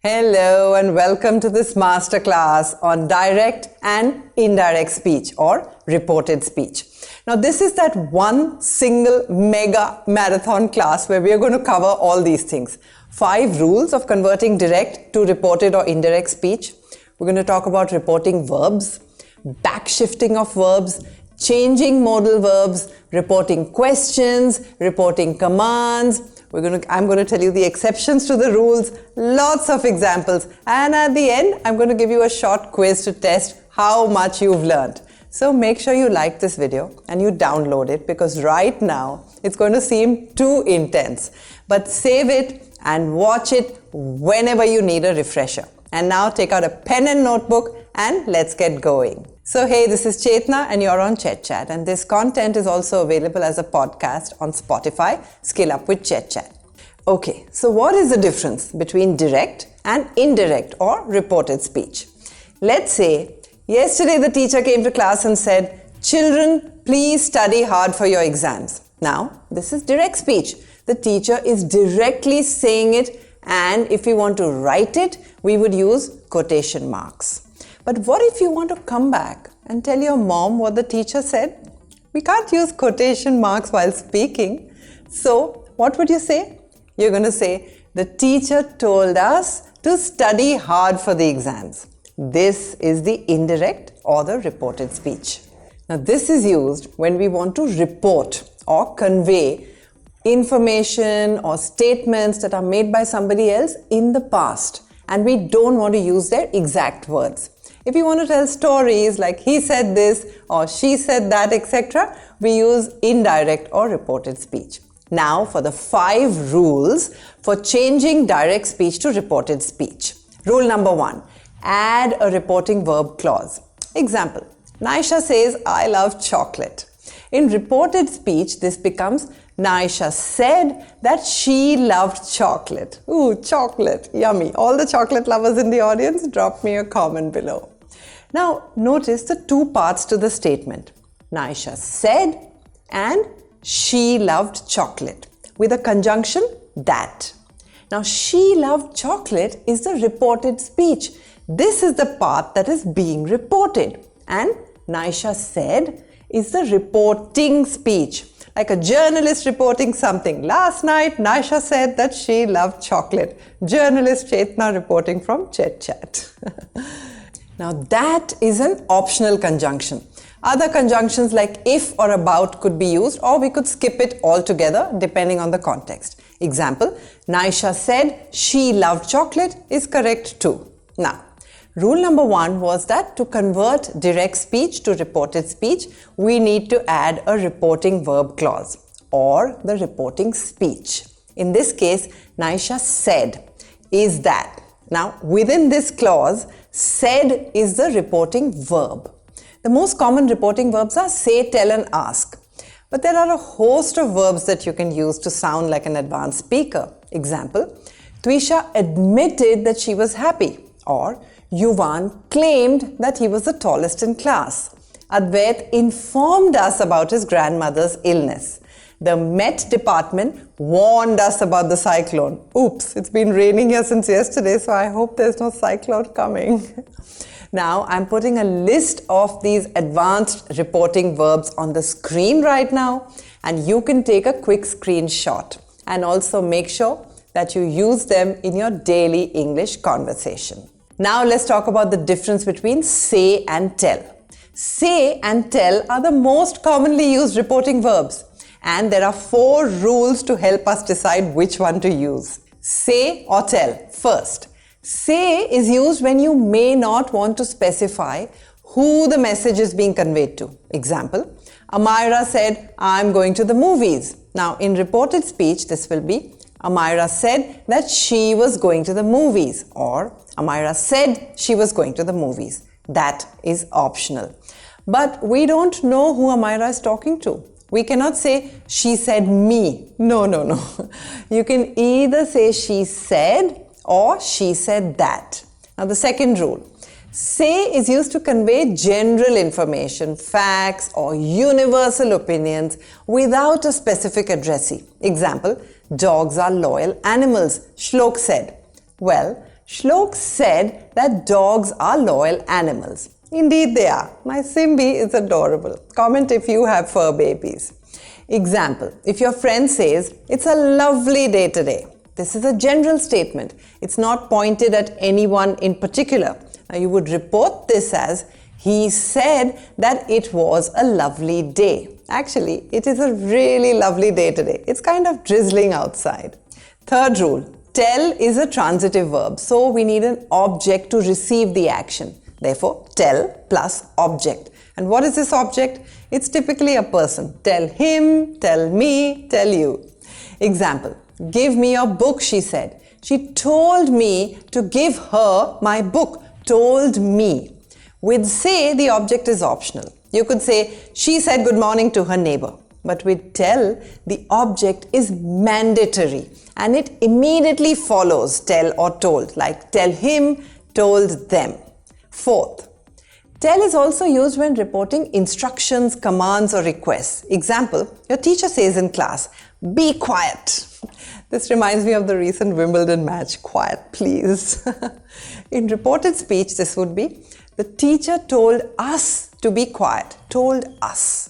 Hello and welcome to this masterclass on direct and indirect speech or reported speech. Now this is that one single mega marathon class where we are going to cover all these things. 5 rules of converting direct to reported or indirect speech. We're going to talk about reporting verbs, backshifting of verbs, changing modal verbs, reporting questions, reporting commands. I'm going to tell you the exceptions to the rules, lots of examples, and at the end, I'm going to give you a short quiz to test how much you've learned. So make sure you like this video and you download it because right now it's going to seem too intense. But save it and watch it whenever you need a refresher. And now take out a pen and notebook and let's get going. So hey, this is Chetna and you're on ChetChat, and this content is also available as a podcast on Spotify, Skill Up with ChetChat. Okay, so what is the difference between direct and indirect or reported speech? Let's say yesterday the teacher came to class and said, "Children, please study hard for your exams." Now, this is direct speech. The teacher is directly saying it, and if we want to write it, we would use quotation marks. But what if you want to come back and tell your mom what the teacher said? We can't use quotation marks while speaking. So what would you say? You're going to say, "The teacher told us to study hard for the exams." This is the indirect or the reported speech. Now this is used when we want to report or convey information or statements that are made by somebody else in the past, and we don't want to use their exact words. If you want to tell stories like he said this or she said that, etc., we use indirect or reported speech. Now for the 5 rules for changing direct speech to reported speech. Rule number 1, add a reporting verb clause. Example, Naisha says, "I love chocolate." In reported speech, this becomes, Naisha said that she loved chocolate. Ooh, chocolate, yummy. All the chocolate lovers in the audience, drop me a comment below. Now, notice the 2 parts to the statement. Naisha said and she loved chocolate with a conjunction that. Now, she loved chocolate is the reported speech. This is the part that is being reported. And Naisha said is the reporting speech. Like a journalist reporting something. Last night, Naisha said that she loved chocolate. Journalist Chetna reporting from ChetChat. Now that is an optional conjunction. Other conjunctions like if or about could be used, or we could skip it altogether depending on the context. Example, Naisha said she loved chocolate is correct too. Now, rule number 1 was that to convert direct speech to reported speech, we need to add a reporting verb clause or the reporting speech. In this case, Naisha said is that. Now, within this clause, said is the reporting verb. The most common reporting verbs are say, tell and ask. But there are a host of verbs that you can use to sound like an advanced speaker. Example, Twisha admitted that she was happy, or Yuvan claimed that he was the tallest in class. Advait informed us about his grandmother's illness. The Met department warned us about the cyclone. Oops, it's been raining here since yesterday, so I hope there's no cyclone coming. Now, I'm putting a list of these advanced reporting verbs on the screen right now, and you can take a quick screenshot and also make sure that you use them in your daily English conversation. Now let's talk about the difference between say and tell. Say and tell are the most commonly used reporting verbs, and there are 4 rules to help us decide which one to use. Say or tell. First, say is used when you may not want to specify who the message is being conveyed to. Example, Amira said, "I'm going to the movies." Now in reported speech, this will be, Amira said that she was going to the movies, or Amira said she was going to the movies. That is optional. But we don't know who Amira is talking to. We cannot say, she said me. No. You can either say she said or she said that. Now the second rule. Say is used to convey general information, facts or universal opinions without a specific addressee. Example, dogs are loyal animals, Shlok said. Well, Shlok said that dogs are loyal animals. Indeed they are. My Simbi is adorable. Comment if you have fur babies. Example, if your friend says, "It's a lovely day today." This is a general statement. It's not pointed at anyone in particular. Now you would report this as, "He said that it was a lovely day." Actually, it is a really lovely day today. It's kind of drizzling outside. Third rule, tell is a transitive verb, so we need an object to receive the action. Therefore, tell plus object. And what is this object? It's typically a person. Tell him, tell me, tell you. Example, "Give me your book," she said. She told me to give her my book. Told me. With say, the object is optional. You could say, "She said good morning to her neighbor." But with tell, the object is mandatory and it immediately follows tell or told, like tell him, told them. Fourth, tell is also used when reporting instructions, commands or requests. Example, your teacher says in class, "Be quiet." This reminds me of the recent Wimbledon match. Quiet, please. In reported speech, this would be, "The teacher told us to be quiet." Told us.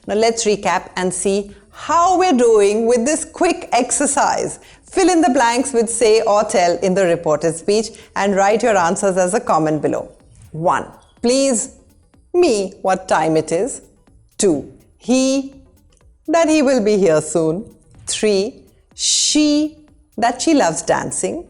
Now let's recap and see how we're doing with this quick exercise. Fill in the blanks with say or tell in the reported speech and write your answers as a comment below. 1. Please me what time it is. 2. He that he will be here soon. 3. She that she loves dancing.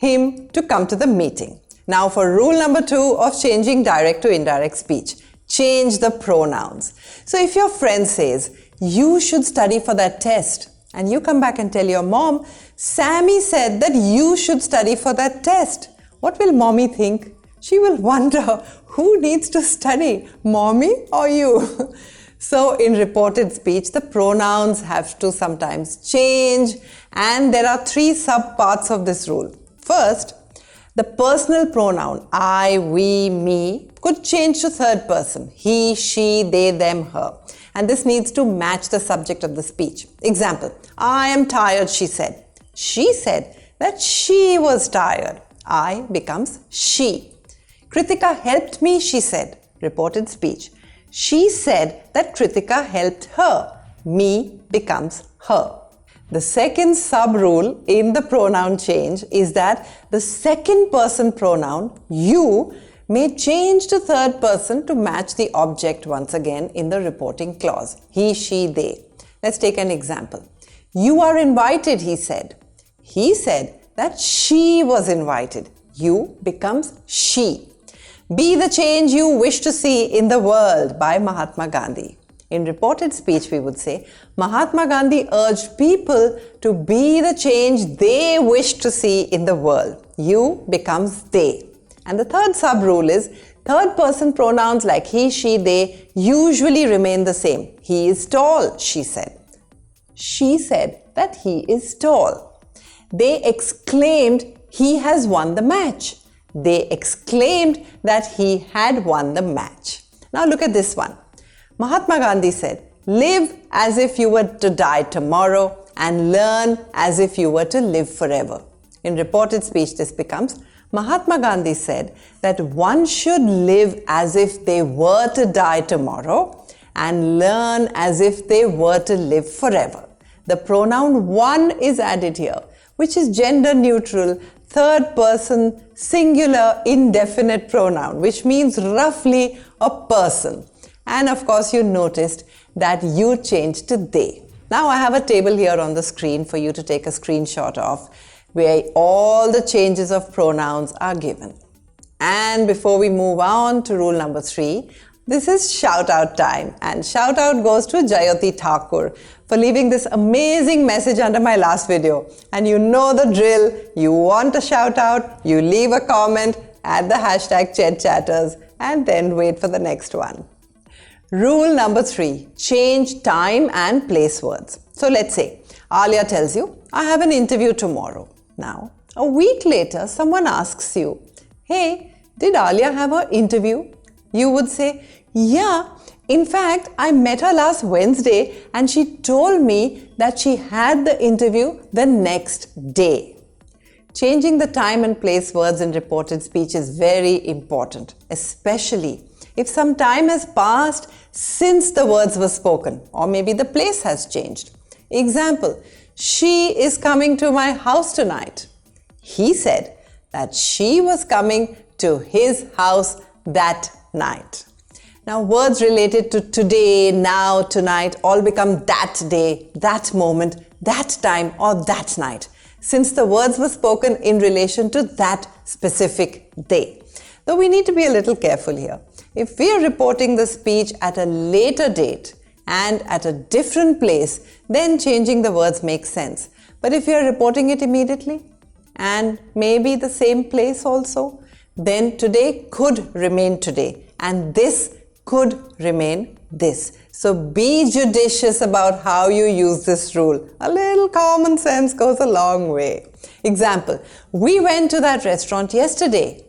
Him to come to the meeting. Now for rule number 2 of changing direct to indirect speech. Change the pronouns. So if your friend says, "You should study for that test," and you come back and tell your mom, "Sammy said that you should study for that test," what will mommy think? She will wonder, who needs to study, mommy or you? So in reported speech, the pronouns have to sometimes change, and there are 3 sub-parts of this rule. First, the personal pronoun I, we, me could change to third person. He, she, they, them, her. And this needs to match the subject of the speech. Example, "I am tired," she said. She said that she was tired. I becomes she. Kritika helped me, she said. Reported speech. She said that Kritika helped her. Me becomes her. The second sub-rule in the pronoun change is that the second person pronoun, you, may change to third person to match the object once again in the reporting clause. He, she, they. Let's take an example. "You are invited," he said. He said that she was invited. You becomes she. "Be the change you wish to see in the world" by Mahatma Gandhi. In reported speech, we would say, Mahatma Gandhi urged people to be the change they wish to see in the world. You becomes they. And the third sub-rule is, third person pronouns like he, she, they usually remain the same. "He is tall," she said. She said that he is tall. They exclaimed, "He has won the match." They exclaimed that he had won the match. Now look at this one. Mahatma Gandhi said, "Live as if you were to die tomorrow and learn as if you were to live forever." In reported speech, this becomes, Mahatma Gandhi said that one should live as if they were to die tomorrow and learn as if they were to live forever. The pronoun one is added here, which is gender neutral, third person, singular, indefinite pronoun, which means roughly a person. And of course, you noticed that you changed to they. Now I have a table here on the screen for you to take a screenshot of, where all the changes of pronouns are given. And before we move on to rule number 3, this is shout out time. And shout out goes to Jayoti Thakur for leaving this amazing message under my last video. And you know the drill. You want a shout out, you leave a comment, add the hashtag ChetChatters, and then wait for the next one. Rule number 3, change time and place words. So let's say Alia tells you, "I have an interview tomorrow." Now, a week later, someone asks you, "Hey, did Alia have her interview?" You would say, "Yeah, in fact, I met her last Wednesday and she told me that she had the interview the next day." changing the time and place words in reported speech is very important, especially if some time has passed since the words were spoken, or maybe the place has changed. Example, she is coming to my house tonight. He said that she was coming to his house that night. Now, words related to today, now, tonight all become that day, that moment, that time, or that night, since the words were spoken in relation to that specific day. Though we need to be a little careful here. If we are reporting the speech at a later date and at a different place, then changing the words makes sense. But if you are reporting it immediately and maybe the same place also, then today could remain today and this could remain this. So be judicious about how you use this rule. A little common sense goes a long way. Example, we went to that restaurant yesterday.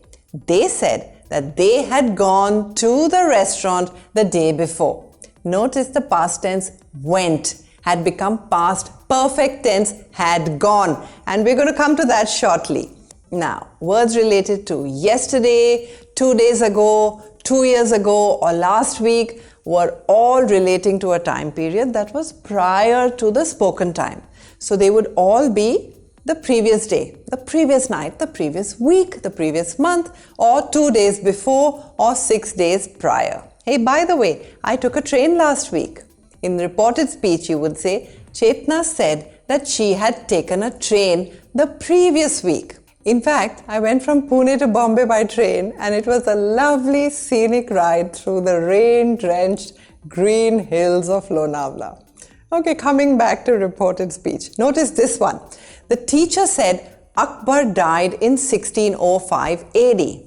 They said that they had gone to the restaurant the day before. Notice the past tense went had become past perfect tense had gone, and we're going to come to that shortly. Now, words related to yesterday, 2 days ago, 2 years ago, or last week were all relating to a time period that was prior to the spoken time. So they would all be the previous day, the previous night, the previous week, the previous month, or 2 days before, or 6 days prior. Hey, by the way, I took a train last week. In reported speech, you would say, Chetna said that she had taken a train the previous week. In fact, I went from Pune to Bombay by train and it was a lovely scenic ride through the rain-drenched green hills of Lonavala. Okay, coming back to reported speech. Notice this one. The teacher said Akbar died in 1605 AD.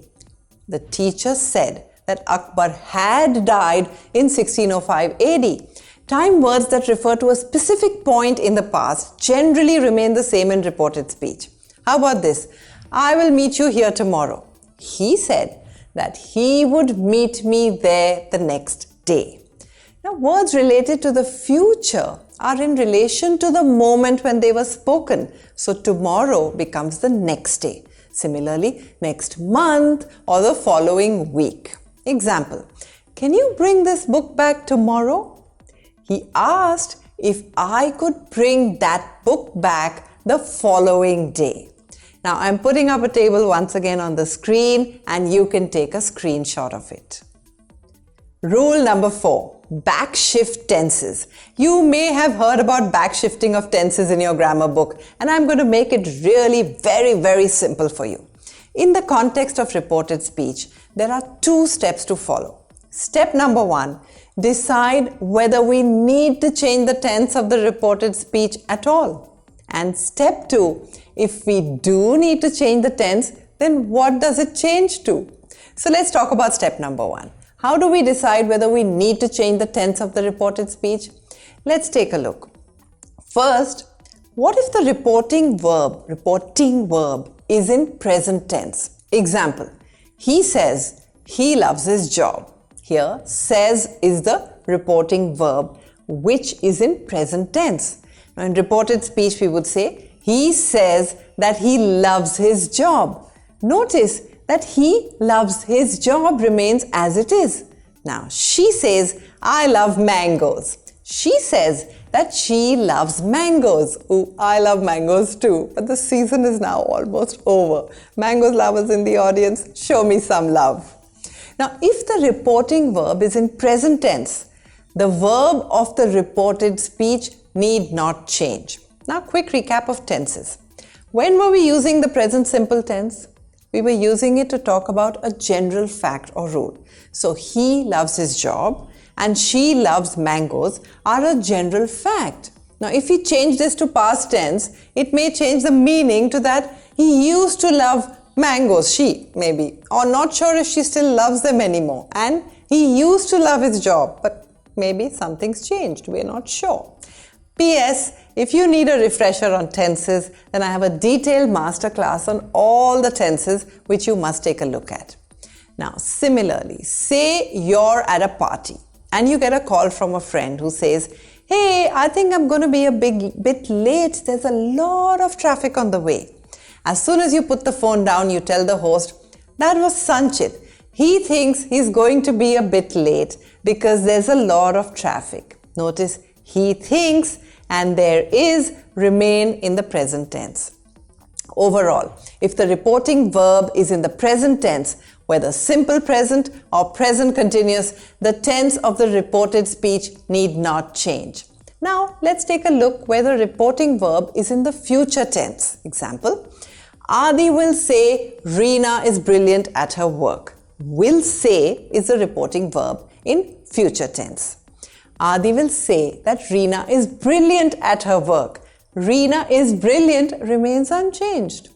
The teacher said that Akbar had died in 1605 AD. Time words that refer to a specific point in the past generally remain the same in reported speech. How about this? I will meet you here tomorrow. He said that he would meet me there the next day. Now, words related to the future are in relation to the moment when they were spoken. So, tomorrow becomes the next day. Similarly, next month or the following week. Example, can you bring this book back tomorrow? He asked if I could bring that book back the following day. Now, I'm putting up a table once again on the screen and you can take a screenshot of it. Rule number 4, backshift tenses. You may have heard about backshifting of tenses in your grammar book, and I'm going to make it really very simple for you. In the context of reported speech, there are 2 steps to follow. Step number 1, decide whether we need to change the tense of the reported speech at all. And step 2, if we do need to change the tense, then what does it change to? So let's talk about step number 1. How do we decide whether we need to change the tense of the reported speech? Let's take a look. First, what if the reporting verb is in present tense? Example, he says he loves his job. Here, says is the reporting verb, which is in present tense. Now, in reported speech, we would say, he says that he loves his job. Notice that he loves his job remains as it is. Now, she says, I love mangoes. She says that she loves mangoes. Oh, I love mangoes too, but the season is now almost over. Mangoes lovers in the audience, show me some love. Now, if the reporting verb is in present tense, the verb of the reported speech need not change. Now, quick recap of tenses. When were we using the present simple tense? We were using it to talk about a general fact or rule. So, he loves his job and she loves mangoes are a general fact. Now, if we change this to past tense, it may change the meaning to that he used to love mangoes, she maybe, or not sure if she still loves them anymore. And he used to love his job, but maybe something's changed, we're not sure. P.S. If you need a refresher on tenses, then I have a detailed masterclass on all the tenses which you must take a look at. Now, similarly, say you're at a party and you get a call from a friend who says, hey, I think I'm going to be a bit late. There's a lot of traffic on the way. As soon as you put the phone down, you tell the host, that was Sanchit. He thinks he's going to be a bit late because there's a lot of traffic. Notice he thinks and there is remain in the present tense. Overall, if the reporting verb is in the present tense, whether simple present or present continuous, the tense of the reported speech need not change. Now, let's take a look where the reporting verb is in the future tense. Example, Adi will say, Reena is brilliant at her work. Will say is the reporting verb in future tense. Adi will say that Reena is brilliant at her work. Reena is brilliant remains unchanged.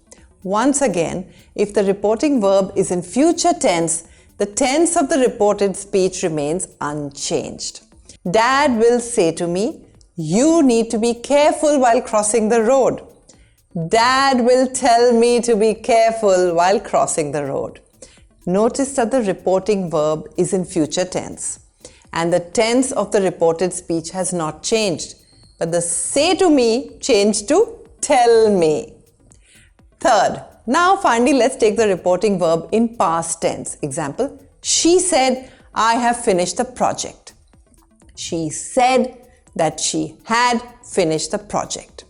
Once again, if the reporting verb is in future tense, the tense of the reported speech remains unchanged. Dad will say to me, you need to be careful while crossing the road. Dad will tell me to be careful while crossing the road. Notice that the reporting verb is in future tense and the tense of the reported speech has not changed, but the say to me changed to tell me. Third, now finally let's take the reporting verb in past tense. Example, she said, I have finished the project. She said that she had finished the project.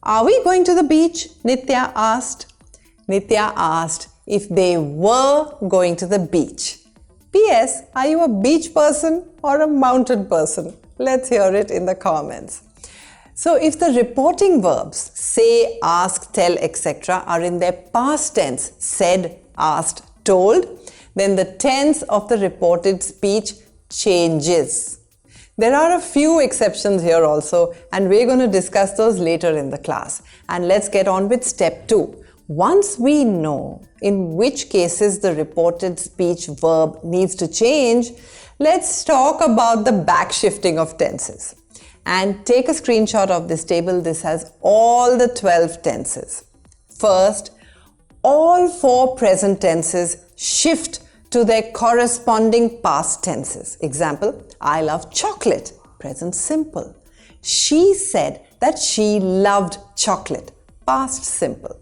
Are we going to the beach? Nitya asked. Nitya asked if they were going to the beach. P.S. Are you a beach person or a mountain person? Let's hear it in the comments. So if the reporting verbs say, ask, tell, etc. are in their past tense, said, asked, told, then the tense of the reported speech changes. There are a few exceptions here also, and we're going to discuss those later in the class. And let's get on with step 2. Once we know in which cases the reported speech verb needs to change, let's talk about the back shifting of tenses. And take a screenshot of this table. This has all the 12 tenses. First, all 4 present tenses shift to their corresponding past tenses. Example, I love chocolate, present simple. She said that she loved chocolate, past simple.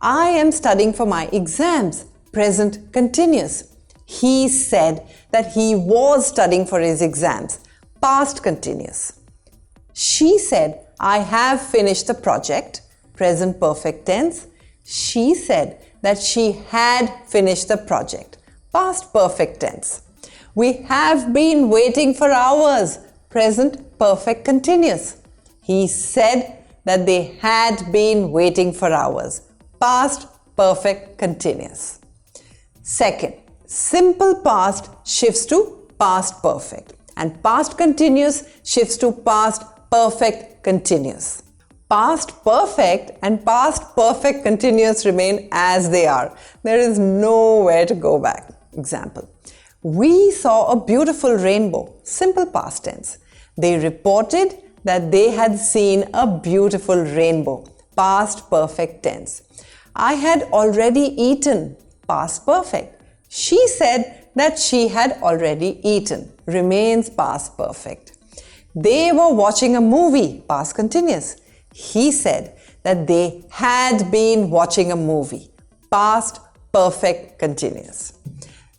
I am studying for my exams, present continuous. He said that he was studying for his exams, past continuous. She said, I have finished the project, present perfect tense. She said that she had finished the project, past perfect tense. We have been waiting for hours, present perfect continuous. He said that they had been waiting for hours, past perfect continuous. Second, simple past shifts to past perfect and past continuous shifts to past perfect continuous. Past perfect and past perfect continuous remain as they are. There is nowhere to go back. Example, we saw a beautiful rainbow, simple past tense. They reported that they had seen a beautiful rainbow, past perfect tense. I had already eaten, past perfect. She said that she had already eaten, remains past perfect. They were watching a movie, past continuous. He said that they had been watching a movie, past perfect continuous.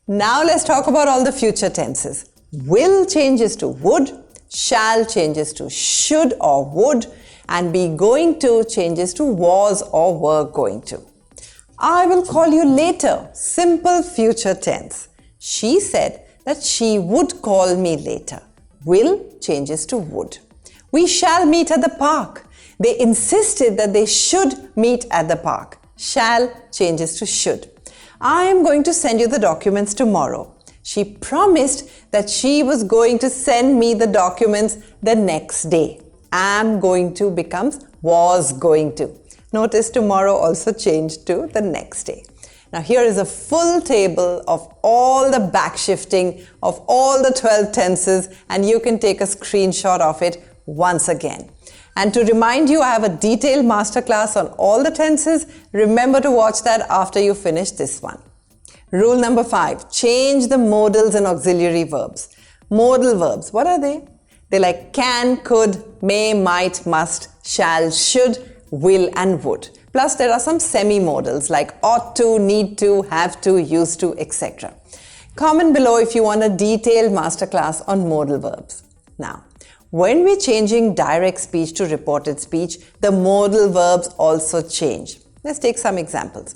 Now let's talk about all the future tenses. Will changes to would, shall changes to should or would, and be going to changes to was or were going to. I will call you later, simple future tense. She said that she would call me later. Will changes to would. We shall meet at the park. They insisted that they should meet at the park. Shall changes to should. I am going to send you the documents tomorrow. She promised that she was going to send me the documents the next day. Am going to becomes was going to. Notice tomorrow also changed to the next day. Now here is a full table of all the back shifting of all the 12 tenses, and you can take a screenshot of it once again. And to remind you, I have a detailed masterclass on all the tenses. Remember to watch that after you finish this one. Rule number 5, change the modals and auxiliary verbs. Modal verbs, what are they? They're like can, could, may, might, must, shall, should, will and would. Plus, there are some semi-modals like ought to, need to, have to, used to, etc. Comment below if you want a detailed masterclass on modal verbs. Now, when we're changing direct speech to reported speech, the modal verbs also change. Let's take some examples.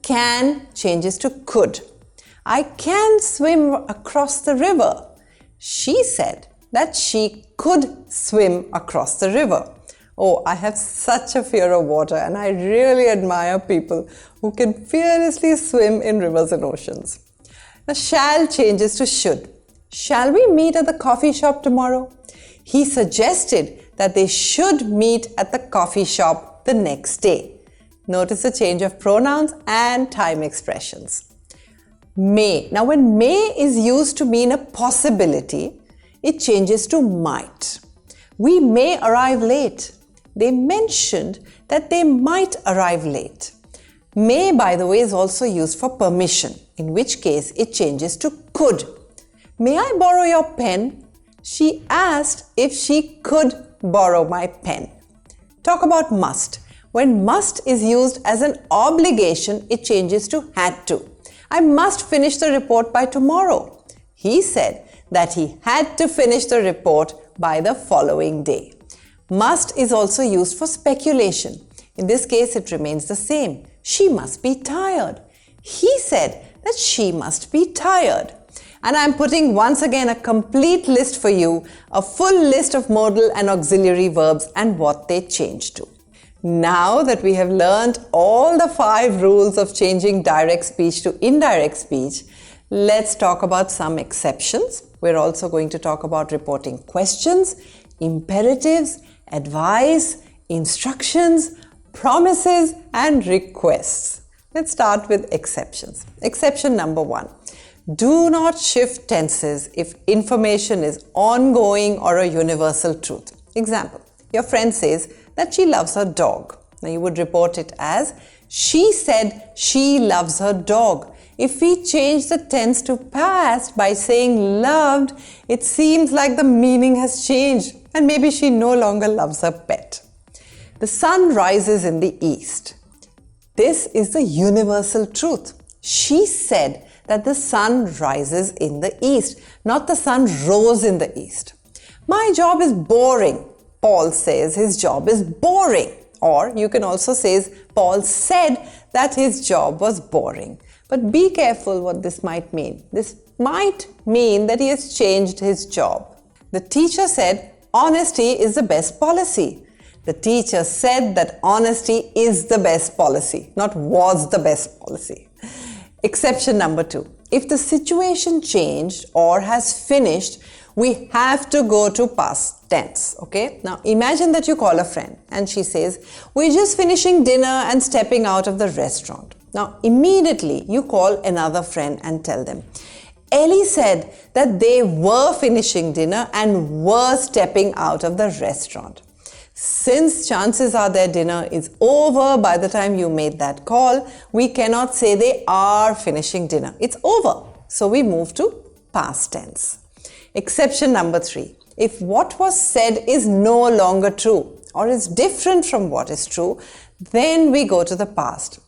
Can changes to could. I can swim across the river. She said that she could swim across the river. Oh, I have such a fear of water and I really admire people who can fearlessly swim in rivers and oceans. Now, shall changes to should. Shall we meet at the coffee shop tomorrow? He suggested that they should meet at the coffee shop the next day. Notice the change of pronouns and time expressions. May. Now, when may is used to mean a possibility, it changes to might. We may arrive late. They mentioned that they might arrive late. May, by the way, is also used for permission, in which case it changes to could. May I borrow your pen? She asked if she could borrow my pen. Talk about must. When must is used as an obligation, it changes to had to. I must finish the report by tomorrow. He said that he had to finish the report by the following day. Must is also used for speculation. In this case, it remains the same. She must be tired. He said that she must be tired. And I'm putting once again a complete list for you, a full list of modal and auxiliary verbs and what they change to. Now that we have learned all the 5 rules of changing direct speech to indirect speech, let's talk about some exceptions. We're also going to talk about reporting questions, imperatives, advice, instructions, promises, and requests. Let's start with exceptions. Exception number 1. Do not shift tenses if information is ongoing or a universal truth. Example, your friend says that she loves her dog. Now you would report it as, she said she loves her dog. If we change the tense to past by saying loved, it seems like the meaning has changed and maybe she no longer loves her pet. The sun rises in the east. This is the universal truth. She said that the sun rises in the east, not the sun rose in the east. My job is boring. Paul says his job is boring. Or you can also say Paul said that his job was boring. But be careful what this might mean. This might mean that he has changed his job. The teacher said honesty is the best policy. The teacher said that honesty is the best policy, not was the best policy. Exception number 2. If the situation changed or has finished, we have to go to past tense. Okay? Now imagine that you call a friend and she says, we're just finishing dinner and stepping out of the restaurant. Now immediately you call another friend and tell them, Ellie said that they were finishing dinner and were stepping out of the restaurant. Since chances are their dinner is over by the time you made that call, we cannot say they are finishing dinner. It's over. So we move to past tense. Exception number 3. If what was said is no longer true or is different from what is true, then we go to the past.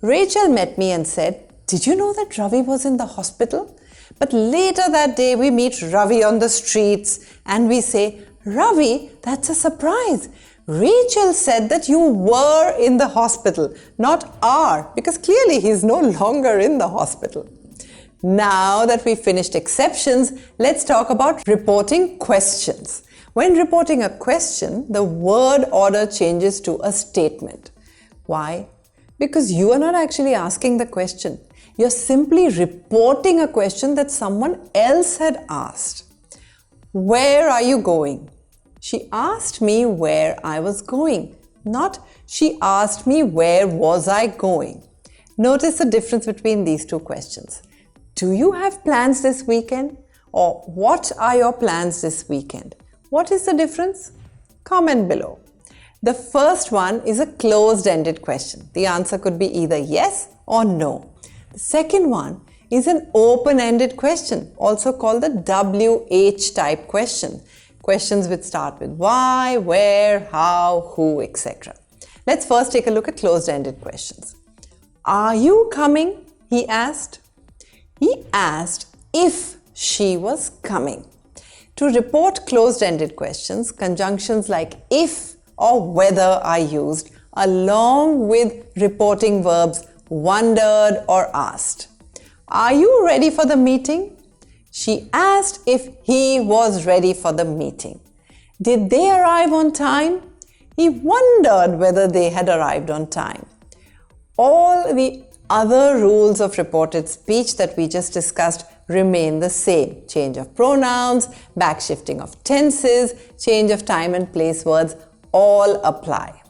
Rachel met me and said, did you know that Ravi was in the hospital? But later that day we meet Ravi on the streets and we say, Ravi, that's a surprise. Rachel said that you were in the hospital, not are, because clearly he's no longer in the hospital. Now that we've finished exceptions, let's talk about reporting questions. When reporting a question, the word order changes to a statement. Why? Because you are not actually asking the question. You're simply reporting a question that someone else had asked. Where are you going? She asked me where I was going, not she asked me where was I going. Notice the difference between these two questions. Do you have plans this weekend? Or what are your plans this weekend? What is the difference? Comment below. The first one is a closed-ended question. The answer could be either yes or no. The second one is an open-ended question, also called the WH type question. Questions which start with why, where, how, who, etc. Let's first take a look at closed-ended questions. Are you coming? He asked. He asked if she was coming. To report closed-ended questions, conjunctions like if or whether are used along with reporting verbs wondered or asked. Are you ready for the meeting? She asked if he was ready for the meeting. Did they arrive on time? He wondered whether they had arrived on time. All the other rules of reported speech that we just discussed remain the same. Change of pronouns, backshifting of tenses, change of time and place words all apply.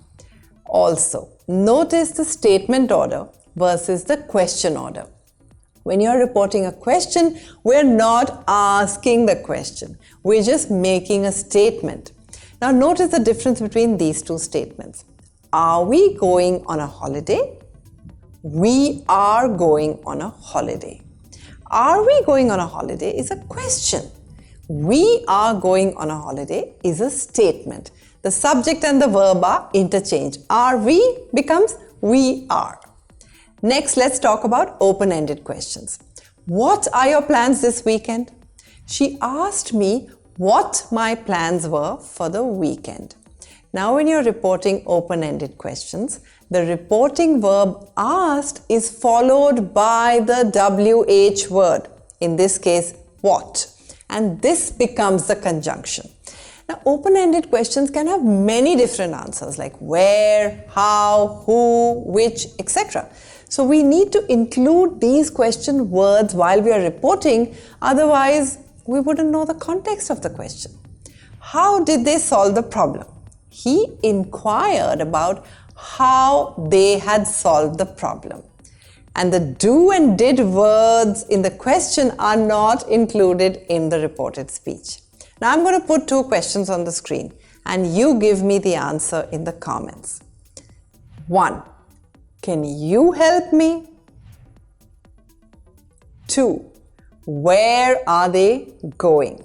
Also, notice the statement order versus the question order. When you're reporting a question, we're not asking the question. We're just making a statement. Now notice the difference between these two statements. Are we going on a holiday? We are going on a holiday. Are we going on a holiday is a question. We are going on a holiday is a statement. The subject and the verb are interchanged. Are we becomes we are. Next, let's talk about open-ended questions. What are your plans this weekend? She asked me what my plans were for the weekend. Now, when you're reporting open-ended questions, the reporting verb asked is followed by the WH word, in this case, what, and this becomes the conjunction. Now, open-ended questions can have many different answers like where, how, who, which, etc. So we need to include these question words while we are reporting, otherwise we wouldn't know the context of the question. How did they solve the problem? He inquired about how they had solved the problem. And the do and did words in the question are not included in the reported speech. Now I'm going to put two questions on the screen and you give me the answer in the comments. 1. Can you help me? 2. Where are they going?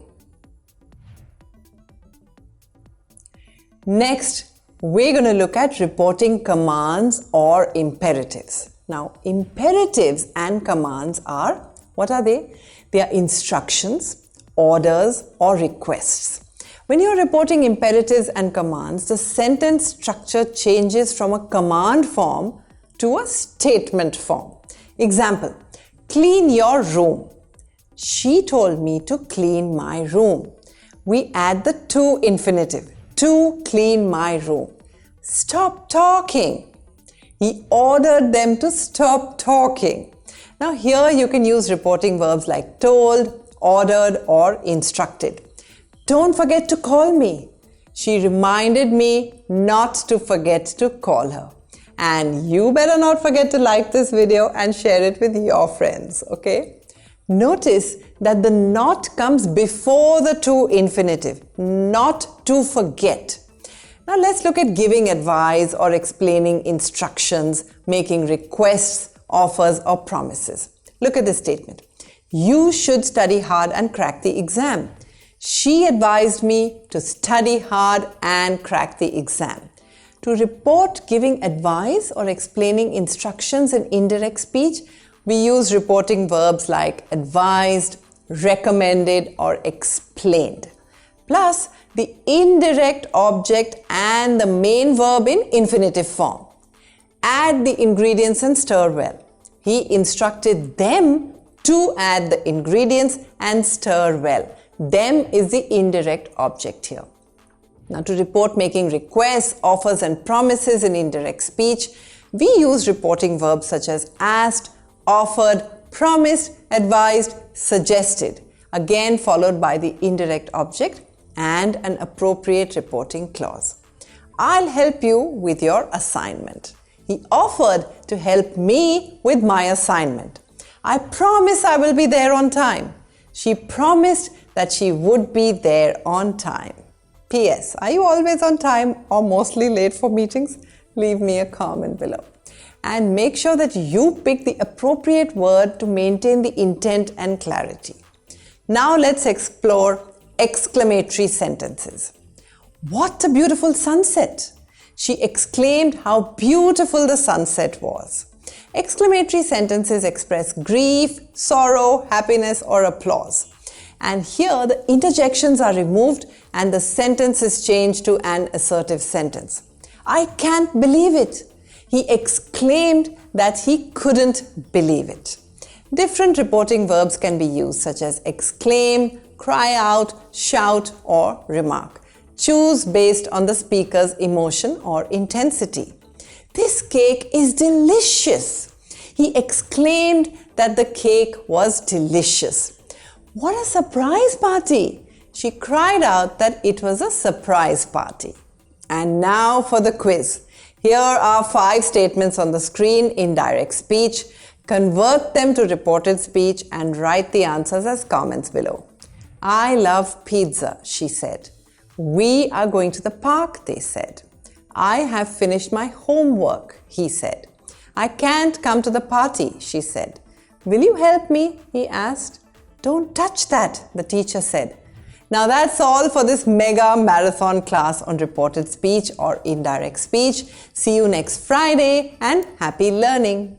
Next, we're going to look at reporting commands or imperatives. Now, imperatives and commands are, what are they? They are instructions, orders, or requests. When you're reporting imperatives and commands, the sentence structure changes from a command form to a statement form. Example, clean your room. She told me to clean my room. We add the to infinitive. To clean my room. Stop talking. He ordered them to stop talking. Now here you can use reporting verbs like told, ordered, or instructed. Don't forget to call me. She reminded me not to forget to call her. And you better not forget to like this video and share it with your friends, okay? Notice that the not comes before the to infinitive, not to forget. Now let's look at giving advice or explaining instructions, making requests, offers, or promises. Look at this statement. You should study hard and crack the exam. She advised me to study hard and crack the exam. To report giving advice or explaining instructions in indirect speech, we use reporting verbs like advised, recommended, or explained. Plus, the indirect object and the main verb in infinitive form. Add the ingredients and stir well. He instructed them to add the ingredients and stir well. Them is the indirect object here. Now, to report making requests, offers, and promises in indirect speech, we use reporting verbs such as asked, offered, promised, advised, suggested, again followed by the indirect object and an appropriate reporting clause. I'll help you with your assignment. He offered to help me with my assignment. I promise I will be there on time. She promised that she would be there on time. P.S. Are you always on time or mostly late for meetings? Leave me a comment below. And make sure that you pick the appropriate word to maintain the intent and clarity. Now let's explore exclamatory sentences. What a beautiful sunset! She exclaimed how beautiful the sunset was. Exclamatory sentences express grief, sorrow, happiness, or applause. And here the interjections are removed and the sentence is changed to an assertive sentence. I can't believe it. He exclaimed that he couldn't believe it. Different reporting verbs can be used, such as exclaim, cry out, shout, or remark. Choose based on the speaker's emotion or intensity. This cake is delicious. He exclaimed that the cake was delicious. What a surprise party! She cried out that it was a surprise party. And now for the quiz. Here are 5 statements on the screen in direct speech. Convert them to reported speech and write the answers as comments below. I love pizza, she said. We are going to the park, they said. I have finished my homework, he said. I can't come to the party, she said. Will you help me? He asked. Don't touch that, the teacher said. Now that's all for this mega marathon class on reported speech or indirect speech. See you next Friday and happy learning.